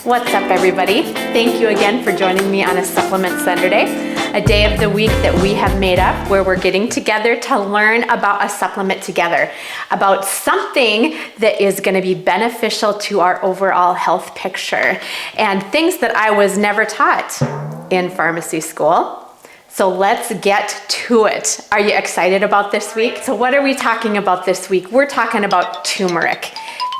What's up, everybody? Thank you again for joining me on a Supplement Sunderday, a day of the week that we have made up where we're getting together to learn about a supplement together, about something that is going to be beneficial to our overall health picture, and things that I was never taught in pharmacy school. So let's get to it. Are you excited about this week? So what are we talking about this week? We're talking about turmeric.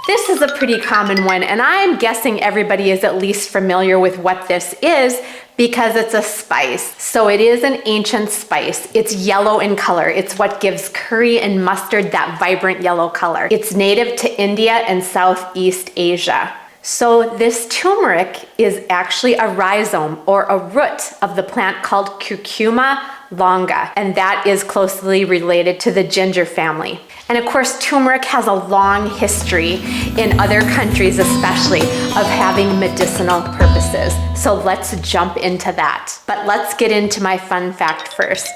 This is a pretty common one, and I'm guessing everybody is at least familiar with what this is because it's a spice. So it is an ancient spice. It's yellow in color. It's what gives curry and mustard that vibrant yellow color. It's native to India and Southeast Asia. So this turmeric is actually a rhizome or a root of the plant called Curcuma longa, and that is closely related to the ginger family. And of course, turmeric has a long history in other countries, especially, of having medicinal purposes. So let's jump into that. But let's get into my fun fact first.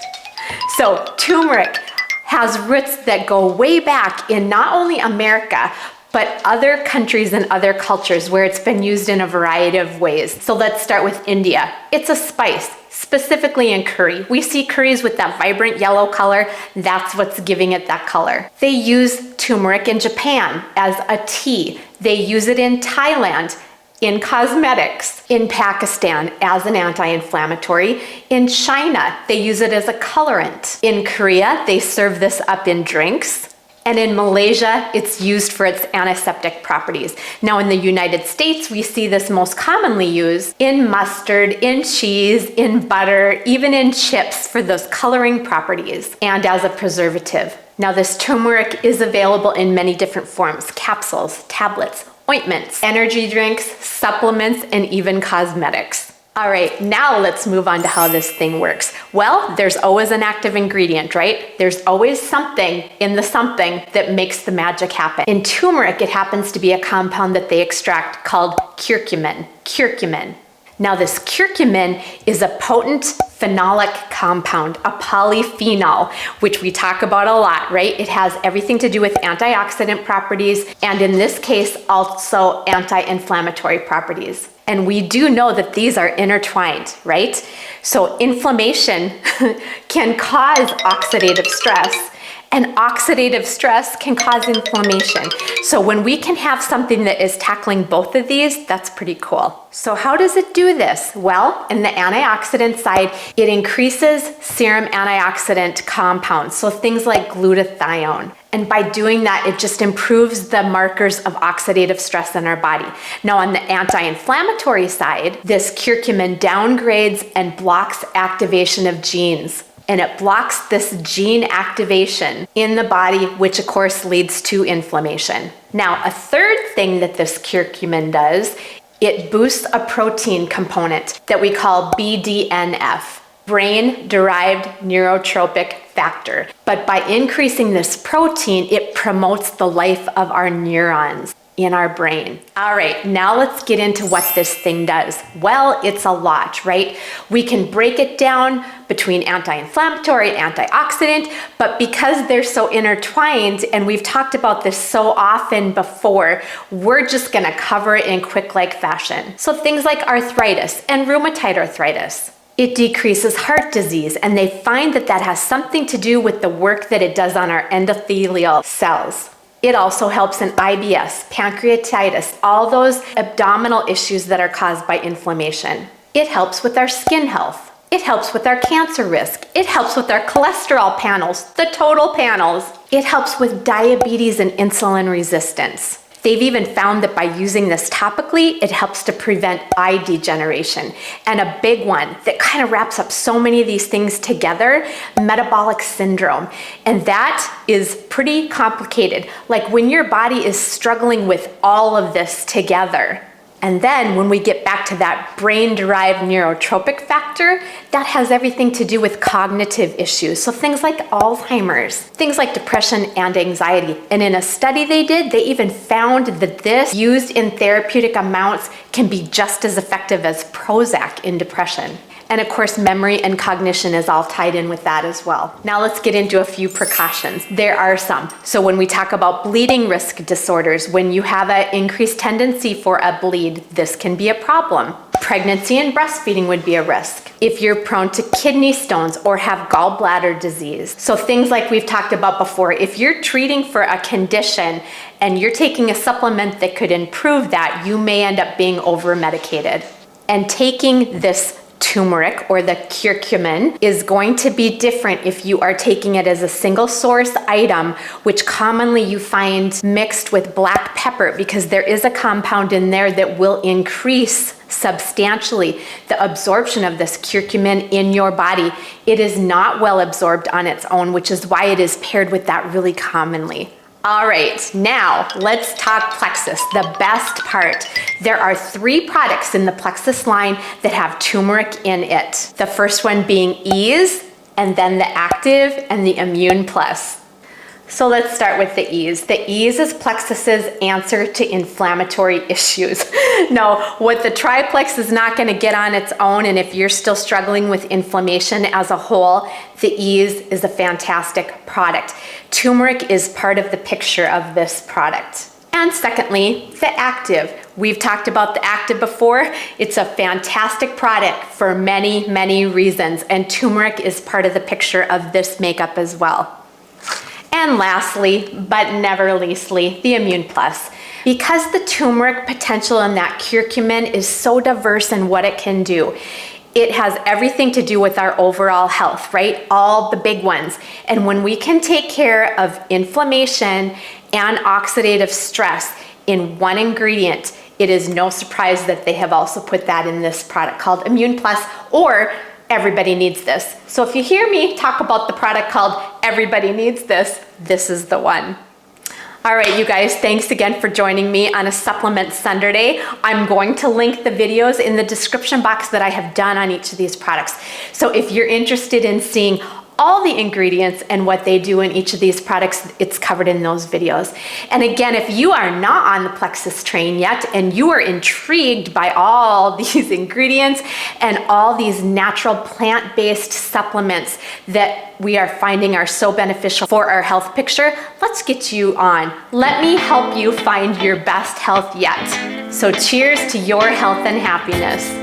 So turmeric has roots that go way back in not only America, but other countries and other cultures where it's been used in a variety of ways. So let's start with India. It's a spice, specifically in curry. We see curries with that vibrant yellow color. That's what's giving it that color. They use turmeric in Japan as a tea. They use it in Thailand, in cosmetics, in Pakistan as an anti-inflammatory. In China, they use it as a colorant. In Korea, they serve this up in drinks. And in Malaysia, it's used for its antiseptic properties. Now in the United States, we see this most commonly used in mustard, in cheese, in butter, even in chips for those coloring properties and as a preservative. Now this turmeric is available in many different forms: capsules, tablets, ointments, energy drinks, supplements, and even cosmetics. All right, now let's move on to how this thing works. Well, there's always an active ingredient, right? There's always something in the something that makes the magic happen. In turmeric, it happens to be a compound that they extract called curcumin. Curcumin. Now this curcumin is a potent phenolic compound, a polyphenol, which we talk about a lot, right? It has everything to do with antioxidant properties, and in this case, also anti-inflammatory properties. And we do know that these are intertwined, right? So inflammation can cause oxidative stress, and oxidative stress can cause inflammation. So when we can have something that is tackling both of these, that's pretty cool. So how does it do this? Well, in the antioxidant side, it increases serum antioxidant compounds, so things like glutathione. And by doing that, it just improves the markers of oxidative stress in our body. Now on the anti-inflammatory side, this curcumin downgrades and blocks activation of genes. And it blocks this gene activation in the body, which of course leads to inflammation. Now, a third thing that this curcumin does, it boosts a protein component that we call BDNF, brain-derived neurotropic factor. But by increasing this protein, it promotes the life of our neurons in our brain. All right, now let's get into what this thing does. Well, it's a lot, right? We can break it down between anti-inflammatory, antioxidant, but because they're so intertwined, and we've talked about this so often before, we're just gonna cover it in quick-like fashion. So things like arthritis and rheumatoid arthritis. It decreases heart disease, and they find that that has something to do with the work that it does on our endothelial cells. It also helps in IBS, pancreatitis, all those abdominal issues that are caused by inflammation. It helps with our skin health. It helps with our cancer risk. It helps with our cholesterol panels, the total panels. It helps with diabetes and insulin resistance. They've even found that by using this topically, it helps to prevent eye degeneration. And a big one that kind of wraps up so many of these things together, metabolic syndrome. And that is pretty complicated. Like when your body is struggling with all of this together, and then when we get back to that brain-derived neurotropic factor, that has everything to do with cognitive issues. So things like Alzheimer's, things like depression and anxiety. And in a study they did, they even found that this used in therapeutic amounts can be just as effective as Prozac in depression. And of course, memory and cognition is all tied in with that as well. Now let's get into a few precautions. There are some. So when we talk about bleeding risk disorders, when you have an increased tendency for a bleed, this can be a problem. Pregnancy and breastfeeding would be a risk. If you're prone to kidney stones or have gallbladder disease. So things like we've talked about before, if you're treating for a condition and you're taking a supplement that could improve that, you may end up being over-medicated. And taking this turmeric or the curcumin is going to be different if you are taking it as a single source item, which commonly you find mixed with black pepper, because there is a compound in there that will increase substantially the absorption of this curcumin in your body. It is not well absorbed on its own, which is why it is paired with that really commonly. All right, now let's talk Plexus, the best part. There are 3 products in the Plexus line that have turmeric in it. The first one being Ease, and then the Active, and the Immune Plus. So let's start with the Ease. The Ease is Plexus's answer to inflammatory issues. No, what the triplex is not going to get on its own, and if you're still struggling with inflammation as a whole, the Ease is a fantastic product. Turmeric is part of the picture of this product. And secondly, the Active. We've talked about the Active before. It's a fantastic product for many, many reasons, and turmeric is part of the picture of this makeup as well. And lastly, but never leastly, the Immune Plus. Because the turmeric potential in that curcumin is so diverse in what it can do, it has everything to do with our overall health, right? All the big ones. And when we can take care of inflammation and oxidative stress in one ingredient, it is no surprise that they have also put that in this product called Immune Plus, or Everybody Needs This. So if you hear me talk about the product called Everybody Needs This, this is the one. All right, you guys, thanks again for joining me on a Supplement Sunderday. I'm going to link the videos in the description box that I have done on each of these products. So if you're interested in seeing all the ingredients and what they do in each of these products, it's covered in those videos. And again, if you are not on the Plexus train yet and you are intrigued by all these ingredients and all these natural plant-based supplements that we are finding are so beneficial for our health picture, let's get you on. Let me help you find your best health yet. So cheers to your health and happiness.